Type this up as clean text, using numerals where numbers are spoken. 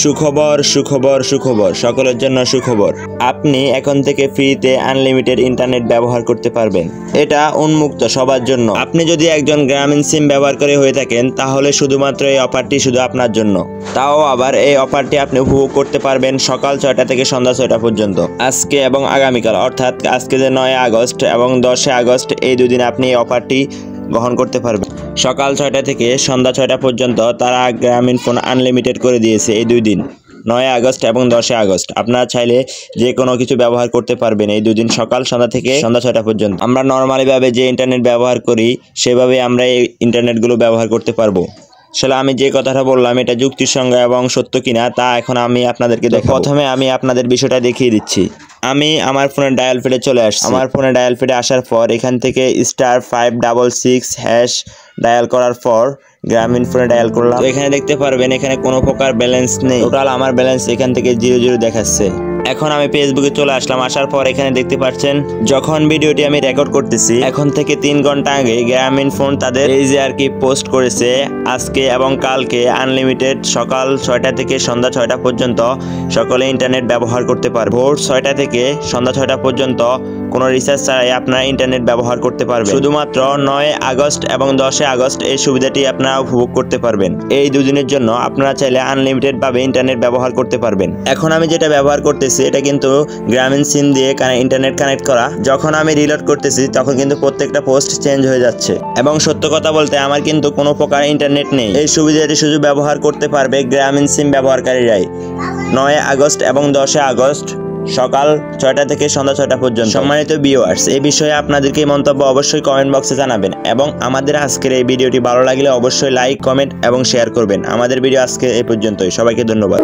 সুখবর সুখবর সুখবর সকলের জন্য সুখবর। আপনি এখন থেকে ফ্রিতে আনলিমিটেড ইন্টারনেট ব্যবহার করতে পারবেন। এটা উন্মুক্ত সবার জন্য। আপনি যদি একজন গ্রামীণ সিম ব্যবহার করে হয়ে থাকেন তাহলে শুধুমাত্র এই অফারটি শুধু আপনার জন্য। তাও আবার এই অফারটি আপনি উপভোগ করতে পারবেন সকাল 6টা থেকে সন্ধ্যা 6টা পর্যন্ত। আজকে এবং আগামীকাল অর্থাৎ আজকে যে 9 আগস্ট এবং 10 আগস্ট এই দুদিন আপনি এই অফারটি গ্রহণ করতে পারবেন। সকাল 6টা থেকে সন্ধ্যা 6টা পর্যন্ত তারা গ্রামীণ ফোন আনলিমিটেড করে দিয়েছে এই 2 দিন, 9 আগস্ট এবং 10 আগস্ট। আপনারা চাইলে যে কোনো কিছু ব্যবহার করতে পারবেন এই 2 দিন সকাল সন্ধ্যা থেকে সন্ধ্যা 6টা পর্যন্ত। আমরা নর্মালিভাবে যে ইন্টারনেট ব্যবহার করি সেভাবে আমরা এই ইন্টারনেটগুলো ব্যবহার করতে পারবো। আসলে আমি যে কথাটা বললাম এটা যুক্তিসঙ্গত এবং সত্য কিনা তা এখন আমি আপনাদেরকে দেখাবো। প্রথমে আমি আপনাদের বিষয়টা দেখিয়ে দিচ্ছি। আমি আমার ফোনের ডায়াল ফিডে চলে আসছি। আমার ফোনে ডায়াল ফিডে আসার পর এখান থেকে *566# ডায়াল করার পর গ্রামীণ ফোনে ডায়াল করলাম। এখানে দেখতে পারবেন এখানে কোনো প্রকার ব্যালেন্স নেই। টোটাল আমার ব্যালেন্স এখান থেকে 0 দেখাচ্ছে। এখন আমি ফেসবুকে চলে আসলাম। আসার পর এখানে দেখতে পাচ্ছেন যখন ভিডিওটি আমি রেকর্ড করতেছি এখন থেকে 3 ঘন্টা আগে গ্রামীণ ফোন তাদের এই যে আর কি পোস্ট করেছে আজকে এবং কালকে আনলিমিটেড সকাল 6টা থেকে সন্ধ্যা 6টা পর্যন্ত সকলে ইন্টারনেট ব্যবহার করতে পারবে। ভোর 6টা থেকে সন্ধ্যা 6টা পর্যন্ত কোনো রিচার্জ ছাড়াই আপনারা ইন্টারনেট ব্যবহার করতে পারবেন। শুধুমাত্র 9 আগস্ট এবং 10 আগস্ট এই সুবিধাটি আপনারা উপভোগ করতে পারবেন। এই 2 দিনের জন্য আপনারা চাইলে আনলিমিটেড ভাবে ইন্টারনেট ব্যবহার করতে পারবেন। এখন আমি যেটা ব্যবহার করতেছি এটা কিন্তু গ্রামীণ সিম দিয়ে ইন্টারনেট কানেক্ট করা। যখন আমি রিলোড করতেছি তখন কিন্তু প্রত্যেকটা পোস্ট চেঞ্জ হয়ে যাচ্ছে এবং সত্য কথা বলতে আমার কিন্তু কোনো প্রকার ইন্টারনেট নেই। এই সুবিধাটি শুধু ব্যবহার করতে পারবে গ্রামীণ সিম ব্যবহারকারীরাই। 9 আগস্ট এবং 10 আগস্ট সকাল 6টা থেকে সন্ধ্যা 6টা পর্যন্ত। সম্মানিত ভিউয়ার্স, এই বিষয়ে আপনাদেরকে মন্তব্য অবশ্যই কমেন্ট বক্সে জানাবেন এবং আমাদের আজকের এই ভিডিওটি ভালো লাগলে অবশ্যই লাইক, কমেন্ট এবং শেয়ার করবেন। আমাদের ভিডিও আজকে এই পর্যন্তই। সবাইকে ধন্যবাদ।